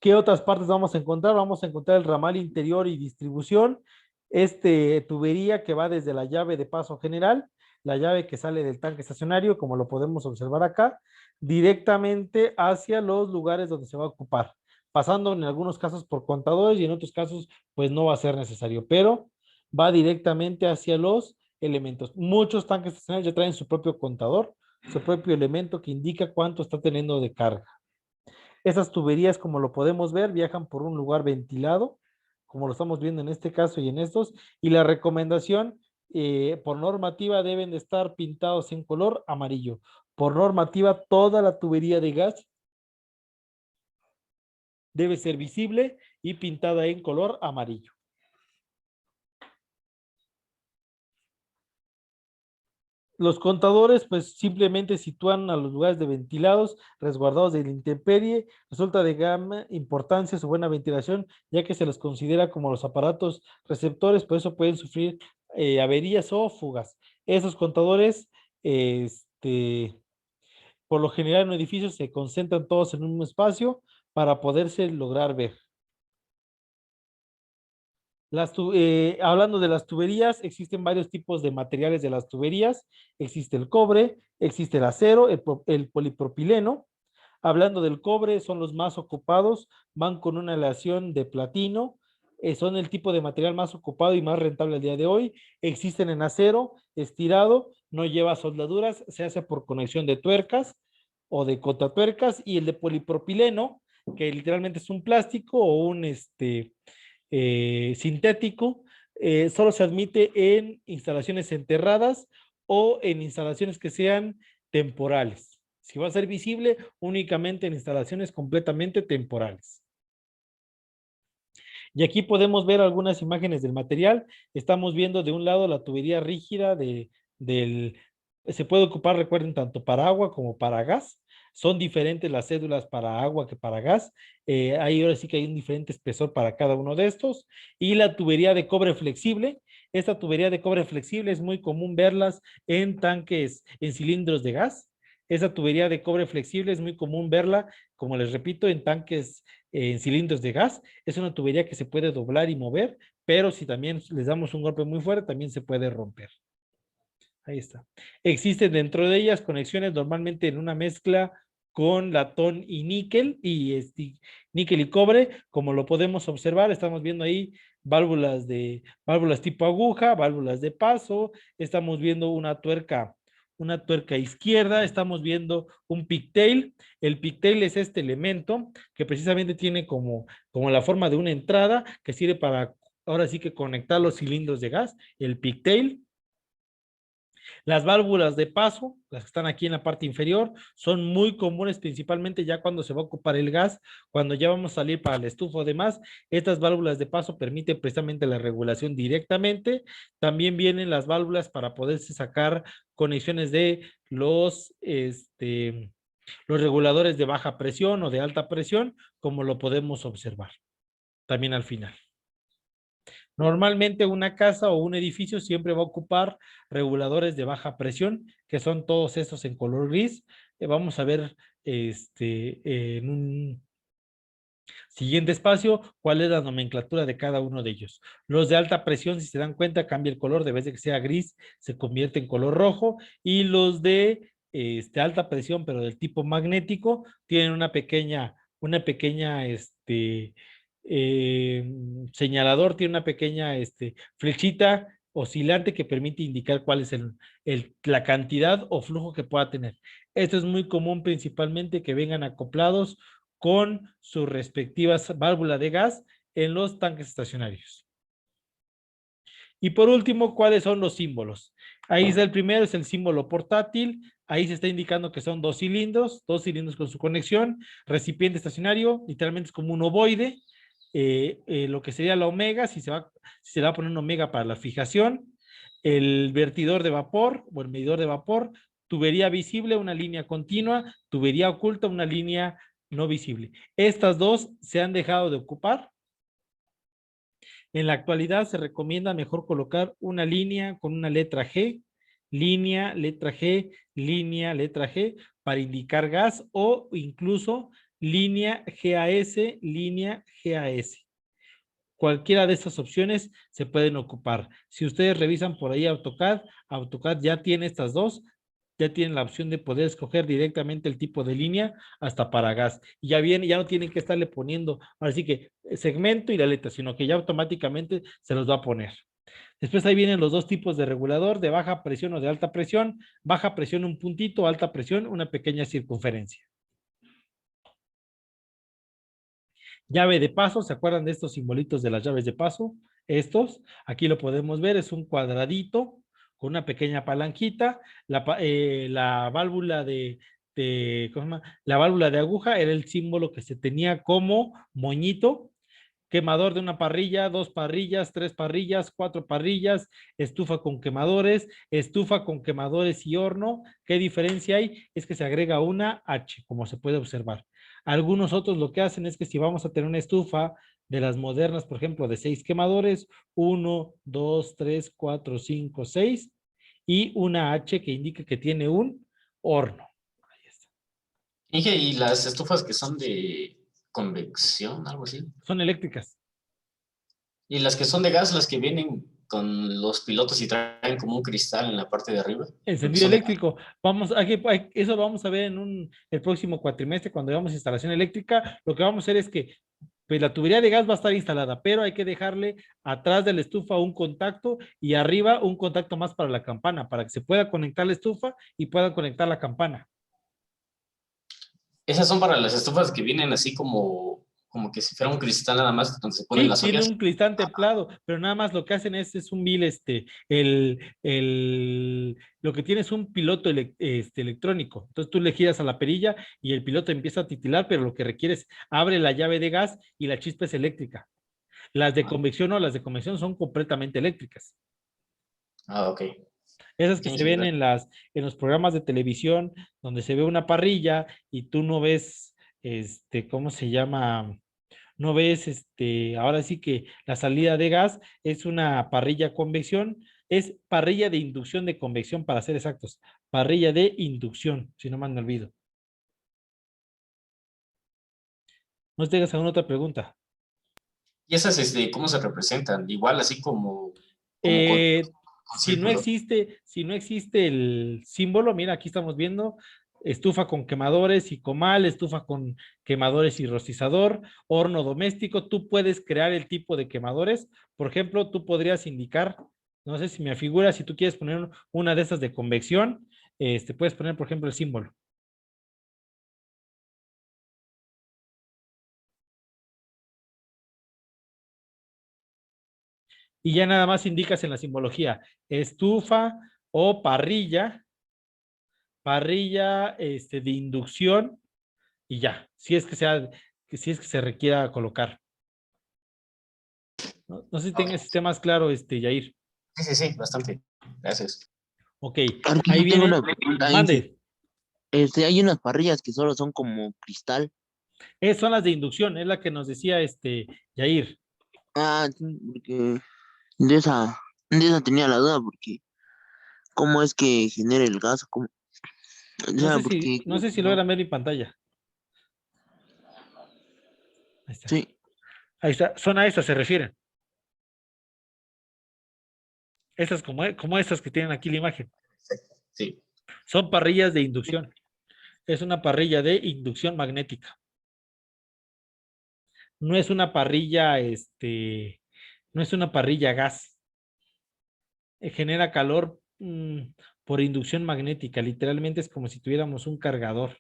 ¿Qué otras partes vamos a encontrar? Vamos a encontrar el ramal interior y distribución, tubería que va desde la llave de paso general, la llave que sale del tanque estacionario, como lo podemos observar acá, directamente hacia los lugares donde se va a ocupar, pasando en algunos casos por contadores y en otros casos pues no va a ser necesario, pero va directamente hacia los elementos. Muchos tanques estacionarios ya traen su propio contador, su propio elemento que indica cuánto está teniendo de carga. Esas tuberías, como lo podemos ver, viajan por un lugar ventilado, como lo estamos viendo en este caso y en estos, y la recomendación, por normativa, deben de estar pintados en color amarillo. Por normativa, toda la tubería de gas debe ser visible y pintada en color amarillo. Los contadores, pues simplemente sitúan a los lugares de ventilados, resguardados de la intemperie. Resulta de gran importancia su buena ventilación, ya que se los considera como los aparatos receptores, por eso pueden sufrir averías o fugas. Esos contadores, por lo general en un edificio se concentran todos en un mismo espacio para poderse lograr ver. Hablando de las tuberías, existen varios tipos de materiales de las tuberías. Existe el cobre, existe el acero, el polipropileno. Hablando del cobre, son los más ocupados, van con una aleación de platino, son el tipo de material más ocupado y más rentable al día de hoy. Existen en acero, estirado, no lleva soldaduras, se hace por conexión de tuercas o de contatuercas, y el de polipropileno, que literalmente es un plástico o un sintético, solo se admite en instalaciones enterradas o en instalaciones que sean temporales. Si va a ser visible, únicamente en instalaciones completamente temporales. Y aquí podemos ver algunas imágenes del material. Estamos viendo de un lado la tubería rígida se puede ocupar, recuerden, tanto para agua como para gas. Son diferentes las cédulas para agua que para gas. Ahora sí que hay un diferente espesor para cada uno de estos. Y la tubería de cobre flexible. Esta tubería de cobre flexible es muy común verlas en tanques, en cilindros de gas. Esa tubería de cobre flexible es muy común verla, como les repito, en tanques, en cilindros de gas. Es una tubería que se puede doblar y mover, pero si también les damos un golpe muy fuerte, también se puede romper. Ahí está. Existen dentro de ellas conexiones normalmente en una mezcla con latón y níquel, níquel y cobre, como lo podemos observar. Estamos viendo ahí válvulas tipo aguja, válvulas de paso. Estamos viendo una tuerca izquierda. Estamos viendo un pigtail. El pigtail es este elemento que precisamente tiene como la forma de una entrada que sirve para, ahora sí que conectar los cilindros de gas, el pigtail. Las válvulas de paso, las que están aquí en la parte inferior, son muy comunes, principalmente ya cuando se va a ocupar el gas, cuando ya vamos a salir para el estufa o demás. Estas válvulas de paso permiten precisamente la regulación directamente. También vienen las válvulas para poderse sacar conexiones de Los reguladores de baja presión o de alta presión, como lo podemos observar también al final. Normalmente una casa o un edificio siempre va a ocupar reguladores de baja presión, que son todos estos en color gris. Vamos a ver en un siguiente espacio cuál es la nomenclatura de cada uno de ellos. Los de alta presión, si se dan cuenta, cambia el color, de vez de que sea gris, se convierte en color rojo, y los de alta presión, pero del tipo magnético, tienen una pequeña eh, señalador, tiene una pequeña flechita oscilante que permite indicar cuál es la cantidad o flujo que pueda tener. Esto es muy común principalmente que vengan acoplados con sus respectivas válvulas de gas en los tanques estacionarios. Y por último, ¿cuáles son los símbolos? Ahí está el primero, es el símbolo portátil. Ahí se está indicando que son dos cilindros con su conexión. Recipiente estacionario, literalmente es como un ovoide. Lo que sería la omega, si se va a poner un omega para la fijación. El vertidor de vapor o el medidor de vapor. Tubería visible, una línea continua. Tubería oculta, una línea no visible. Estas dos se han dejado de ocupar. En la actualidad se recomienda mejor colocar una línea con una letra G, línea, letra G, línea, letra G, para indicar gas, o incluso línea GAS, línea GAS. Cualquiera de estas opciones se pueden ocupar. Si ustedes revisan por ahí AutoCAD, AutoCAD ya tiene estas dos, ya tienen la opción de poder escoger directamente el tipo de línea hasta para gas. Y ya viene, ya no tienen que estarle poniendo, así que segmento y la letra, sino que ya automáticamente se los va a poner. Después ahí vienen los dos tipos de regulador, de baja presión o de alta presión. Baja presión un puntito, alta presión una pequeña circunferencia. Llave de paso, ¿se acuerdan de estos simbolitos de las llaves de paso? Estos, aquí lo podemos ver, es un cuadradito con una pequeña palanquita. La válvula ¿cómo se llama? La válvula de aguja era el símbolo que se tenía como moñito. Quemador de una parrilla, 2 parrillas, 3 parrillas, 4 parrillas, estufa con quemadores y horno. ¿Qué diferencia hay? Es que se agrega una H, como se puede observar. Algunos otros lo que hacen es que si vamos a tener una estufa de las modernas, por ejemplo, de 6 quemadores, 1, 2, 3, 4, 5, 6, y una H que indique que tiene un horno. Ahí está. Inge, ¿y las estufas que son de convección, algo así? Son eléctricas. ¿Y las que son de gas, las que vienen con los pilotos y traen como un cristal en la parte de arriba? Encendido eléctrico. Eso lo vamos a ver el próximo cuatrimestre cuando veamos instalación eléctrica. Lo que vamos a hacer es que pues, la tubería de gas va a estar instalada, pero hay que dejarle atrás de la estufa un contacto y arriba un contacto más para la campana, para que se pueda conectar la estufa y pueda conectar la campana. Esas son para las estufas que vienen así como que si fuera un cristal nada más donde se ponen Sí, las tiene ollas. un cristal templado, pero nada más lo que hacen es un lo que tiene es un piloto electrónico. Entonces tú le giras a la perilla y el piloto empieza a titilar, pero lo que requiere es abre la llave de gas y la chispa es eléctrica. Las de convección o las de convección son completamente eléctricas. Ah, ok. Esas que se ven en los programas de televisión donde se ve una parrilla y tú no ves, ¿cómo se llama? No ves, ahora sí que la salida de gas es una parrilla convección, es parrilla de inducción de convección para ser exactos, parrilla de inducción, si no mal me olvido. ¿No tengas alguna otra pregunta? ¿Y esas, cómo se representan? Igual, así como con Si no círculo. existe el símbolo, mira, aquí estamos viendo estufa con quemadores y comal, estufa con quemadores y rostizador, horno doméstico. Tú puedes crear el tipo de quemadores. Por ejemplo, tú podrías indicar, no sé si me figura, si tú quieres poner una de esas de convección, puedes poner, por ejemplo, el símbolo. Y ya nada más indicas en la simbología, estufa o parrilla de inducción y ya, si es que se requiera colocar. No sé si Ok. esté más claro, Yair. Sí, bastante. Gracias. Ok, Aquí ahí yo tengo viene, una pregunta, Inge. mande. Hay unas parrillas que solo son como cristal. Son las de inducción, es la que nos decía Yair. Ah, sí, porque de esa tenía la duda, porque cómo es que genera el gas, o No sea, sé si, porque no sé si no, logran ver mi pantalla. Ahí está. sí, Ahí está. Son a estas se refieren. Estas como estas que tienen aquí la imagen. Sí. Son parrillas de inducción. Es una parrilla de inducción magnética. No es una parrilla, no es una parrilla gas. Genera calor por inducción magnética. Literalmente es como si tuviéramos un cargador.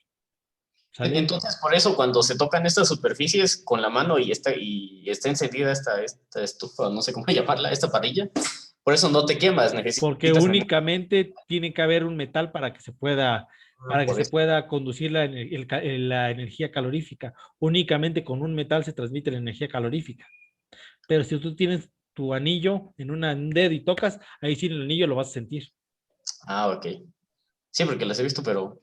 ¿Sale? Entonces, por eso cuando se tocan estas superficies con la mano y está encendida esta estufa, no sé cómo llamarla, esta parrilla, por eso no te quemas, Porque necesitas energía. únicamente tiene que haber un metal para que Por se eso. pueda conducir la energía calorífica. Únicamente con un metal se transmite la energía calorífica. Pero si tú tienes tu anillo en un dedo y tocas, ahí sí en el anillo lo vas a sentir. Ah, ok. Sí, porque las he visto, pero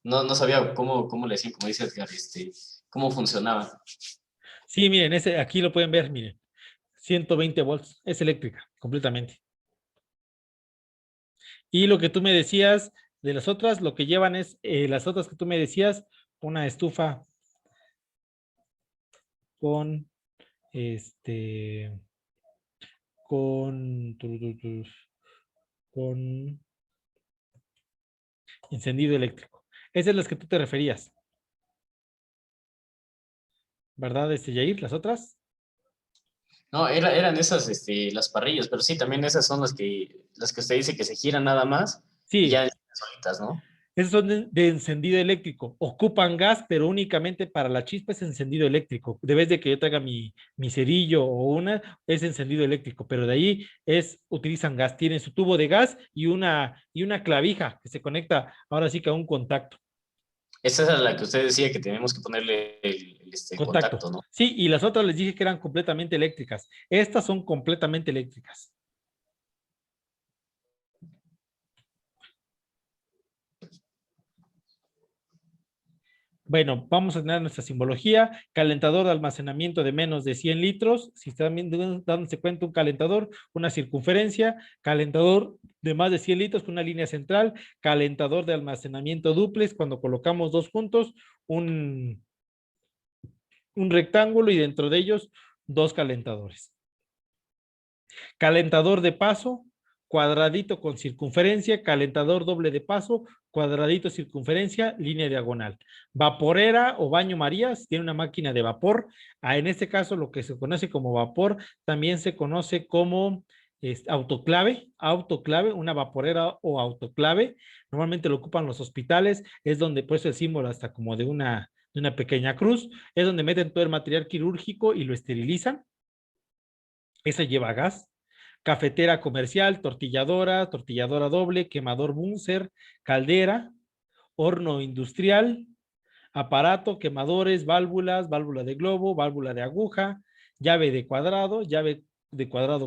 no sabía cómo le decían, como dice Edgar, cómo funcionaba. Sí, miren, aquí lo pueden ver, miren. 120 volts, es eléctrica, completamente. Y lo que tú me decías de las otras, lo que llevan es, las otras que tú me decías, una estufa con, este, con, con encendido eléctrico. Esas es las que tú te referías, ¿verdad, Yair? ¿Las otras? No, eran esas, las parrillas, pero sí, también esas son las que usted dice que se giran nada más y Sí, ya solitas, ¿no? esas son de encendido eléctrico. Ocupan gas, pero únicamente para la chispa es encendido eléctrico. Debes de que yo traiga mi cerillo o es encendido eléctrico, pero de ahí utilizan gas. Tienen su tubo de gas y una clavija que se conecta ahora sí que a un contacto. Esa es la que usted decía que tenemos que ponerle el Contacto. contacto, ¿no? Sí, y las otras les dije que eran completamente eléctricas. Estas son completamente eléctricas. Bueno, vamos a tener nuestra simbología, calentador de almacenamiento de menos de 100 litros, si están dándose cuenta un calentador, una circunferencia, calentador de más de 100 litros con una línea central, calentador de almacenamiento dúplex, cuando colocamos dos juntos, un rectángulo y dentro de ellos dos calentadores. Calentador de paso, cuadradito con circunferencia, calentador doble de paso, cuadradito circunferencia, línea diagonal. Vaporera o baño María, si tiene una máquina de vapor. En este caso, lo que se conoce como vapor, también se conoce como autoclave, una vaporera o autoclave. Normalmente lo ocupan los hospitales, es donde pues el símbolo hasta como de una pequeña cruz, es donde meten todo el material quirúrgico y lo esterilizan. Esa lleva gas. Cafetera comercial, tortilladora doble, quemador Bunser, caldera, horno industrial, aparato, quemadores, válvulas, válvula de globo, válvula de aguja, llave de cuadrado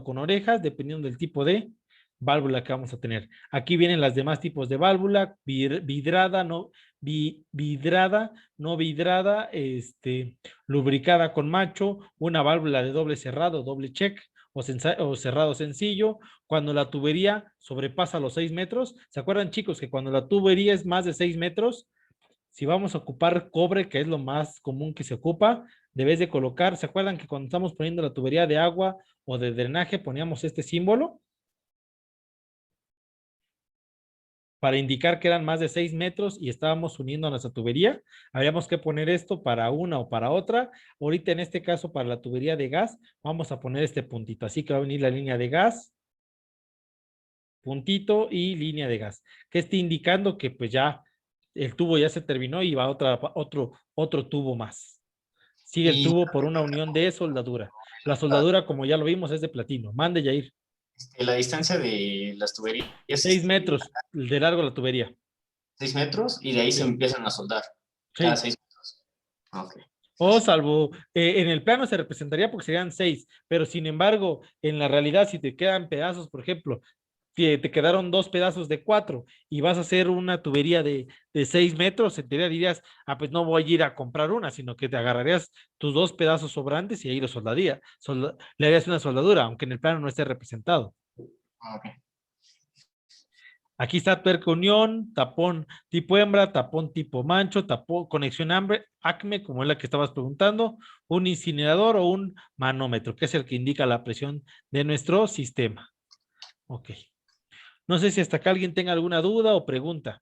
con orejas, dependiendo del tipo de válvula que vamos a tener. Aquí vienen las demás tipos de válvula, vidrada, no vidrada, lubricada con macho, una válvula de doble cerrado, doble check, o cerrado sencillo, cuando la tubería sobrepasa los 6 metros. ¿Se acuerdan, chicos, que cuando la tubería es más de 6 metros, si vamos a ocupar cobre, que es lo más común que se ocupa, debes de colocar, ¿se acuerdan que cuando estamos poniendo la tubería de agua o de drenaje poníamos este símbolo? Para indicar que eran más de 6 metros y estábamos uniendo a nuestra tubería. Habríamos que poner esto para una o para otra. Ahorita en este caso para la tubería de gas vamos a poner este puntito. Así que va a venir la línea de gas, puntito y línea de gas, que esté indicando que pues ya el tubo ya se terminó y va otro tubo más. Sigue el Y tubo por una unión de soldadura. La soldadura, como ya lo vimos, es de platino. Mande, Yair. la distancia de las tuberías, 6 metros de largo la tubería. 6 metros, y de ahí se Sí. empiezan a soldar cada Sí. 6 metros. Ok. O salvo, en el plano se representaría porque serían 6, pero sin embargo, en la realidad, si te quedan pedazos, por ejemplo, te quedaron 2 pedazos de 4 y vas a hacer una tubería de 6 metros, en teoría dirías, ah, pues no voy a ir a comprar una, sino que te agarrarías tus 2 pedazos sobrantes y ahí lo soldarías, le harías una soldadura, aunque en el plano no esté representado. Ok. Aquí está tuerca unión, tapón tipo hembra, tapón tipo mancho, tapón, conexión ACME, como es la que estabas preguntando, un incinerador o un manómetro, que es el que indica la presión de nuestro sistema. Ok. No sé si hasta acá alguien tenga alguna duda o pregunta.